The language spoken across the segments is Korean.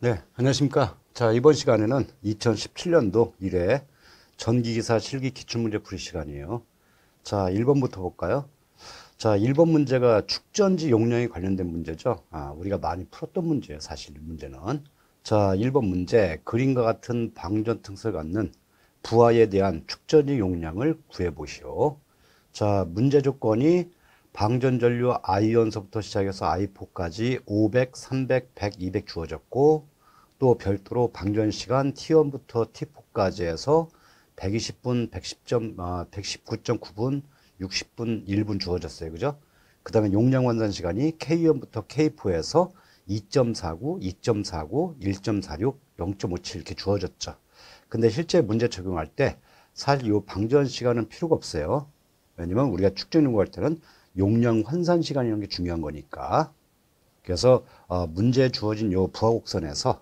네, 안녕하십니까. 자, 이번 시간에는 2017년도 1회 전기기사 실기 기출문제 풀이 시간이에요. 자, 1번부터 볼까요? 자, 1번 문제가 축전지 용량에 관련된 문제죠. 우리가 많이 풀었던 문제예요, 사실 이 문제는. 자, 1번 문제, 그림과 같은 방전 특성을 갖는 부하에 대한 축전지 용량을 구해보시오. 자, 문제 조건이 방전전류 I원서부터 시작해서 I4까지 500, 300, 100, 200 주어졌고, 또 별도로 방전시간 T1부터 T4까지 해서 120분, 110점, 119.9분, 60분, 1분 주어졌어요. 그죠? 그 다음에 용량 환산 시간이 K1부터 K4에서 2.49, 2.49, 1.46, 0.57 이렇게 주어졌죠. 근데 실제 문제 적용할 때 사실 이 방전 시간은 필요가 없어요. 왜냐면 우리가 축전 연구할 때는 용량 환산 시간이라는 게 중요한 거니까. 그래서 문제 주어진 요 부하 곡선에서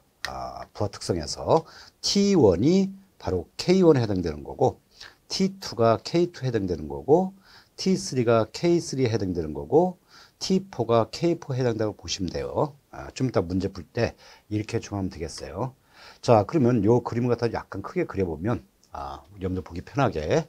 부하 특성에서 T1이 바로 K1에 해당되는 거고, T2가 K2에 해당되는 거고, T3가 K3에 해당되는 거고, T4가 K4에 해당된다고 보시면 돼요. 좀 이따 문제 풀 때 이렇게 정하면 되겠어요. 자, 그러면 요 그림을 갖다 약간 크게 그려보면 여러분들 보기 편하게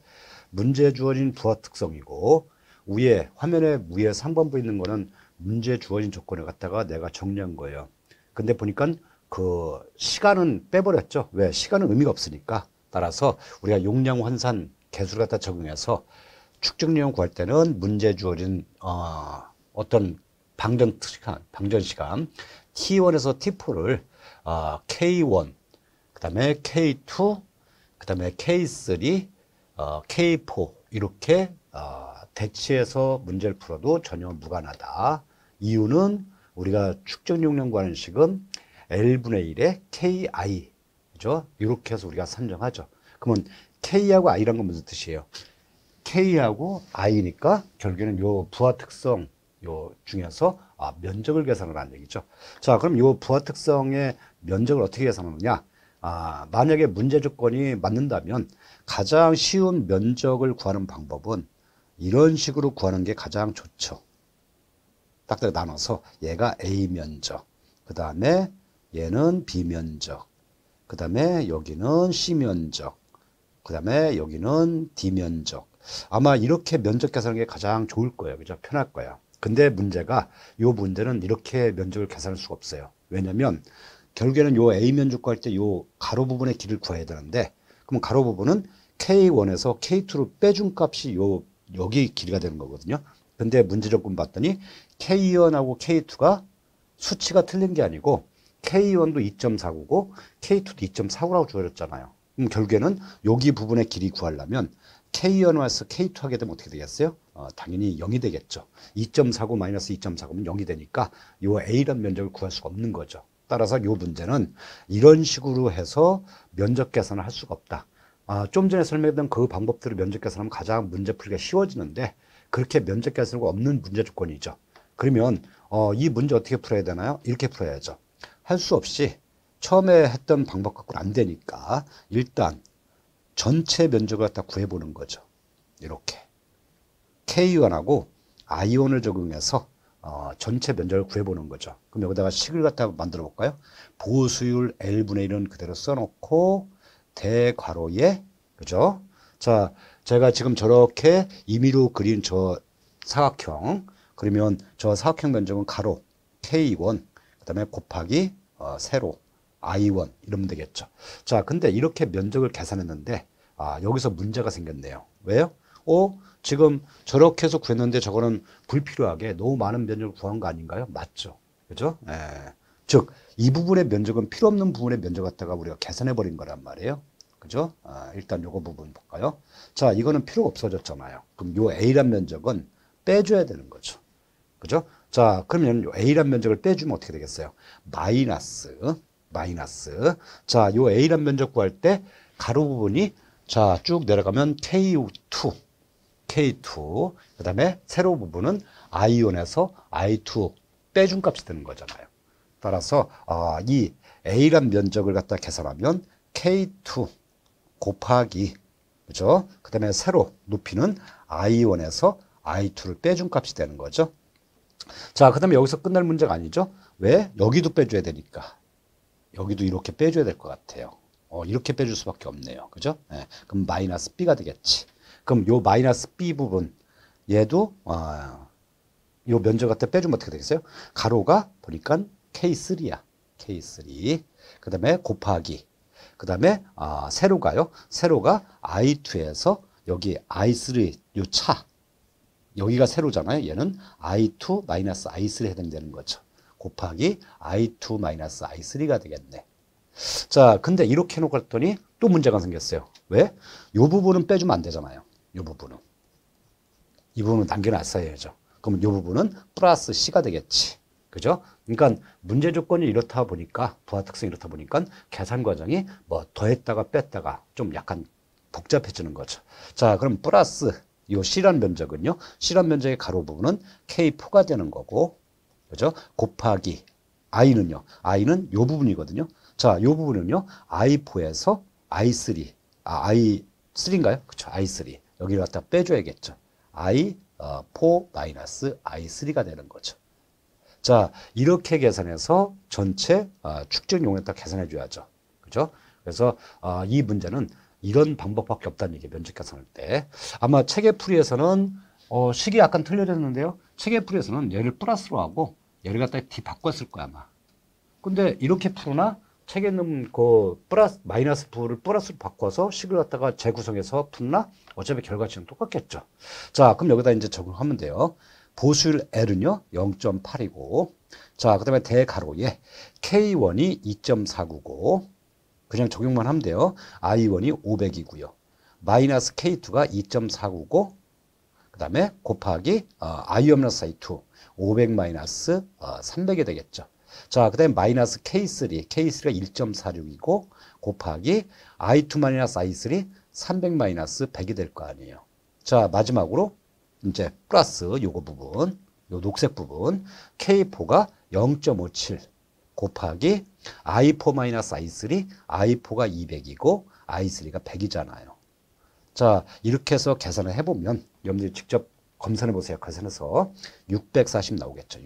문제 주어진 부하 특성이고, 위에 화면에 위에 3번부 있는 거는 문제 주어진 조건을 갖다가 내가 정리한 거예요. 근데 보니까 그 시간은 빼버렸죠. 왜? 시간은 의미가 없으니까. 따라서 우리가 용량 환산 개수를 갖다 적용해서 축적용 구할 때는 문제 주어진 어떤 방전 시간 T1에서 T4를 K1, 그 다음에 K2, 그 다음에 K3, K4 이렇게 대치해서 문제를 풀어도 전혀 무관하다. 이유는 우리가 축적 용량 구하는 식은 L분의 1의 KI, 그죠? 이렇게 해서 우리가 산정하죠. 그러면 K하고 I란 건 무슨 뜻이에요? K하고 I니까 결국에는 요 부하 특성 요 중에서 면적을 계산을 하는 얘기죠. 자, 그럼 요 부하 특성의 면적을 어떻게 계산하느냐? 만약에 문제 조건이 맞는다면 가장 쉬운 면적을 구하는 방법은 이런 식으로 구하는 게 가장 좋죠. 딱딱 나눠서 얘가 A 면적, 그 다음에 얘는 B 면적, 그 다음에 여기는 C 면적, 그 다음에 여기는 D 면적. 아마 이렇게 면적 계산하는 게 가장 좋을 거예요. 그죠? 편할 거예요. 근데 문제가 요 문제는 이렇게 면적을 계산할 수가 없어요. 왜냐면 결국에는 요 A 면적 구할 때 요 가로 부분의 길이를 구해야 되는데, 그럼 가로 부분은 K1에서 K2로 빼준 값이 여기 길이가 되는 거거든요. 근데 문제 조건 봤더니 K1하고 K2가 수치가 틀린 게 아니고 K1도 2.49고 K2도 2.49라고 주어졌잖아요. 그럼 결국에는 여기 부분의 길이 구하려면 K1에서 K2 하게 되면 어떻게 되겠어요? 당연히 0이 되겠죠. 2.49 마이너스 2.49면 0이 되니까 요 A란 면적을 구할 수가 없는 거죠. 따라서 요 문제는 이런 식으로 해서 면적 계산을 할 수가 없다. 좀 전에 설명했던 그 방법대로 면적 계산하면 가장 문제 풀기가 쉬워지는데 그렇게 면적 계산이 없는 문제 조건이죠. 그러면 이 문제 어떻게 풀어야 되나요? 이렇게 풀어야죠. 할 수 없이 처음에 했던 방법 갖고는 안 되니까 일단 전체 면적을 갖다 구해보는 거죠. 이렇게 K1하고 I1을 적용해서 전체 면적을 구해보는 거죠. 그럼 여기다가 식을 갖다 만들어 볼까요? 보수율 L분의 1은 그대로 써놓고 대괄호에, 그죠? 자, 제가 지금 저렇게 임의로 그린 저 사각형, 그러면 저 사각형 면적은 가로 K1, 그 다음에 곱하기 세로 I1 이러면 되겠죠. 자, 근데 이렇게 면적을 계산했는데 여기서 문제가 생겼네요. 왜요? 지금 저렇게 해서 구했는데 저거는 불필요하게 너무 많은 면적을 구한 거 아닌가요? 맞죠. 그죠? 즉, 이 부분의 면적은 필요 없는 부분의 면적 갖다가 우리가 계산해 버린 거란 말이에요. 그죠? 일단 요거 부분 볼까요? 자, 이거는 필요가 없어졌잖아요. 그럼 요 A란 면적은 빼줘야 되는 거죠. 그죠? 자, 그러면 요 A란 면적을 빼주면 어떻게 되겠어요? 마이너스. 자, 요 A란 면적 구할 때 가로 부분이 자, 쭉 내려가면 K2, 그 다음에 세로 부분은 I1에서 I2 빼준 값이 되는 거잖아요. 따라서 이 A란 면적을 갖다 계산하면 K2 곱하기, 그죠? 그 다음에 세로 높이는 I1에서 I2를 빼준 값이 되는 거죠. 자, 그 다음에 여기서 끝날 문제가 아니죠. 왜? 여기도 빼줘야 되니까. 여기도 이렇게 빼줘야 될 것 같아요. 이렇게 빼줄 수밖에 없네요. 그죠? 예, 그럼 마이너스 B가 되겠지. 그럼 요 마이너스 B 부분, 얘도, 요 면적 갖다 빼주면 어떻게 되겠어요? 가로가 보니까 K3야. K3. 그 다음에 곱하기. 그 다음에, 세로가요. 세로가 I2에서 여기 I3, 요 차. 여기가 세로잖아요. 얘는 I2 마이너스 I3 해당되는 거죠. 곱하기 I2 마이너스 I3가 되겠네. 자, 근데 이렇게 해놓고 했더니 또 문제가 생겼어요. 왜? 요 부분은 빼주면 안 되잖아요. 요 부분은. 이 부분은 남겨놨어야죠. 그러면 요 부분은 플러스 C가 되겠지. 그죠? 그러니까 문제 조건이 이렇다 보니까, 부하 특성이 이렇다 보니까 계산 과정이 뭐 더했다가 뺐다가 좀 약간 복잡해지는 거죠. 자, 그럼 플러스 요 C란 면적은요. C란 면적의 가로 부분은 K4가 되는 거고, 그죠? 곱하기 I는요. I는 요 부분이거든요. 자, 요 부분은요. I4에서 I3. I3인가요? 그쵸. I3. 여기를 갖다 빼줘야겠죠. I4 마이너스 I3가 되는 거죠. 자, 이렇게 계산해서 전체 축적 용량 딱 계산해 줘야죠. 그죠? 그래서 이 문제는 이런 방법밖에 없다는 얘기예요. 면적 계산할 때. 아마 체계풀이에서는 식이 약간 틀려졌는데요. 체계풀이에서는 얘를 플러스로 하고 얘를 갖다 D 바꿨을 거야, 아마. 근데 이렇게 풀으나 책에는 그 플러스 마이너스 부를 플러스로 바꿔서 식을 갖다가 재구성해서 푸나 어차피 결과치는 똑같겠죠. 자, 그럼 여기다 이제 적용하면 돼요. 보수율 L은요 0.8이고, 자, 그다음에 대가로에 K1이 2.499, 그냥 적용만 하면 돼요. I1이 500이고요. 마이너스 K2가 2.499, 그다음에 곱하기 I-I2 500 마이너스 300이 되겠죠. 자, 그 다음에 마이너스 K3, K3가 1.46이고 곱하기 I2 마이너스 I3 300 마이너스 100이 될 거 아니에요. 자, 마지막으로 이제 플러스 요거 부분, 요 녹색 부분 K4가 0.57 곱하기 I4 마이너스 I3, I4가 200이고 I3가 100이잖아요. 자, 이렇게 해서 계산을 해보면 여러분들이 직접 검사해 보세요. 계산해서 640 나오겠죠.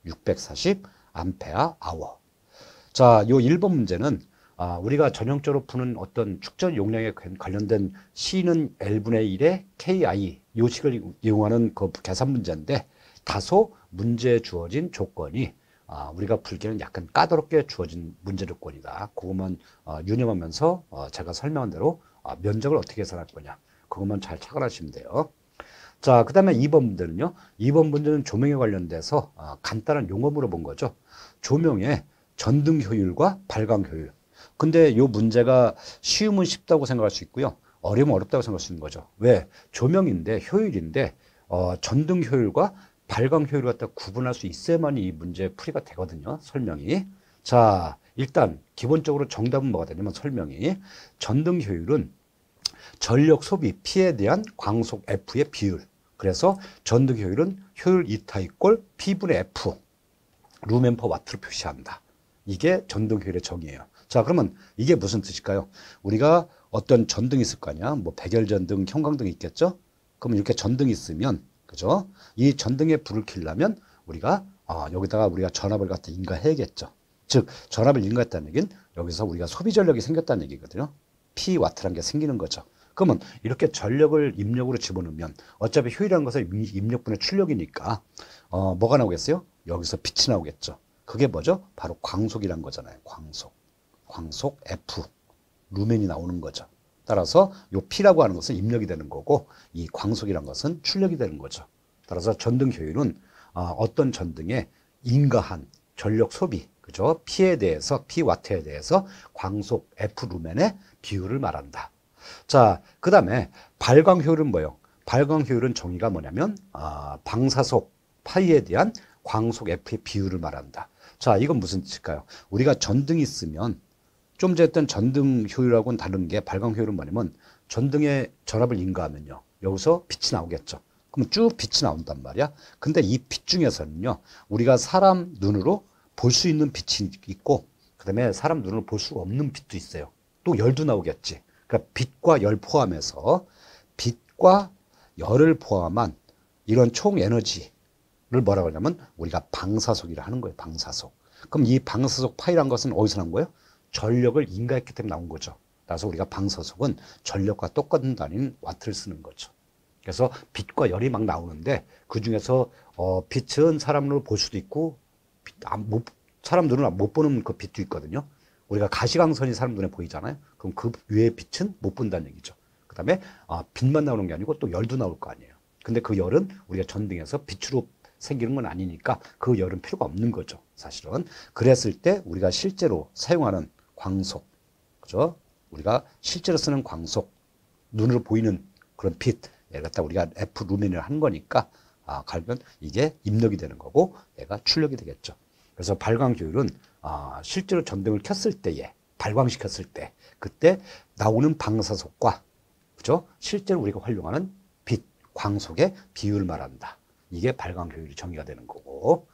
640 암페어 아워. 자, 요 1번 문제는 우리가 전형적으로 푸는 어떤 축전 용량에 관련된 C는 L분의 1의 KI 요 식을 이용하는 그 계산 문제인데, 다소 문제에 주어진 조건이 우리가 풀기는 약간 까다롭게 주어진 문제 조건이다. 그것만 유념하면서 제가 설명한 대로 면적을 어떻게 계산할 거냐, 그것만 잘 착안하시면 돼요. 자, 그 다음에 2번 문제는요. 2번 문제는 조명에 관련돼서 간단한 용어 물어본 거죠. 조명의 전등 효율과 발광 효율. 근데 이 문제가 쉬우면 쉽다고 생각할 수 있고요. 어려우면 어렵다고 생각할 수 있는 거죠. 왜? 조명인데, 효율인데 전등 효율과 발광 효율을 갖다 구분할 수 있어야만 이 문제 풀이가 되거든요. 설명이. 자, 일단 기본적으로 정답은 뭐가 되냐면, 설명이 전등 효율은 전력 소비 P에 대한 광속 F의 비율. 그래서 전등 효율은 효율 이타 이꼴 P분의 F 루멘 퍼 와트로 표시한다. 이게 전등 효율의 정의예요. 자, 그러면 이게 무슨 뜻일까요? 우리가 어떤 전등이 있을 거 아니야? 뭐 백열전등, 형광등이 있겠죠? 그럼 이렇게 전등이 있으면, 그죠? 이 전등에 불을 켜려면 우리가 여기다가 우리가 전압을 갖다 인가해야겠죠. 즉 전압을 인가했다는 얘기는 여기서 우리가 소비 전력이 생겼다는 얘기거든요. P 와트라는 게 생기는 거죠. 그러면 이렇게 전력을 입력으로 집어넣으면 어차피 효율이라는 것은 입력분의 출력이니까 뭐가 나오겠어요? 여기서 빛이 나오겠죠. 그게 뭐죠? 바로 광속이란 거잖아요. 광속 F 루멘이 나오는 거죠. 따라서 요 P라고 하는 것은 입력이 되는 거고, 이 광속이란 것은 출력이 되는 거죠. 따라서 전등 효율은 어떤 전등에 인가한 전력 소비, 그죠? P에 대해서, P 와트에 대해서 광속 F 루멘의 비율을 말한다. 자, 그 다음에 발광 효율은 뭐예요? 발광 효율은 정의가 뭐냐면 방사속 파이에 대한 광속 F의 비율을 말한다. 자, 이건 무슨 뜻일까요? 우리가 전등이 있으면 좀 전에 했던 전등 효율하고는 다른 게, 발광 효율은 뭐냐면 전등에 전압을 인가하면요, 여기서 빛이 나오겠죠. 그럼 쭉 빛이 나온단 말이야. 근데 이 빛 중에서는요, 우리가 사람 눈으로 볼 수 있는 빛이 있고, 그 다음에 사람 눈으로 볼 수 없는 빛도 있어요. 또 열도 나오겠지. 그러니까 빛과 열 포함해서, 빛과 열을 포함한 이런 총 에너지를 뭐라고 하냐면 우리가 방사속이라 하는 거예요. 방사속. 그럼 이 방사속 파이란 것은 어디서 나온 거예요? 전력을 인가했기 때문에 나온 거죠. 그래서 우리가 방사속은 전력과 똑같은 단위인 와트를 쓰는 거죠. 그래서 빛과 열이 막 나오는데 그 중에서 빛은 사람 눈으로 볼 수도 있고 사람 눈으로 못 보는 그 빛도 있거든요. 우리가 가시광선이 사람 눈에 보이잖아요. 그럼 그 위에 빛은 못 본다는 얘기죠. 그 다음에 빛만 나오는 게 아니고 또 열도 나올 거 아니에요. 근데 그 열은 우리가 전등에서 빛으로 생기는 건 아니니까 그 열은 필요가 없는 거죠. 사실은. 그랬을 때 우리가 실제로 사용하는 광속, 그죠? 우리가 실제로 쓰는 광속, 눈으로 보이는 그런 빛, 얘를 갖다 우리가 F 루멘을 한 거니까, 갈면 이게 입력이 되는 거고, 얘가 출력이 되겠죠. 그래서 발광 효율은, 실제로 전등을 켰을 때에, 발광시켰을 때, 그때 나오는 방사속과, 그죠? 실제로 우리가 활용하는 빛, 광속의 비율을 말한다. 이게 발광 효율이 정의가 되는 거고.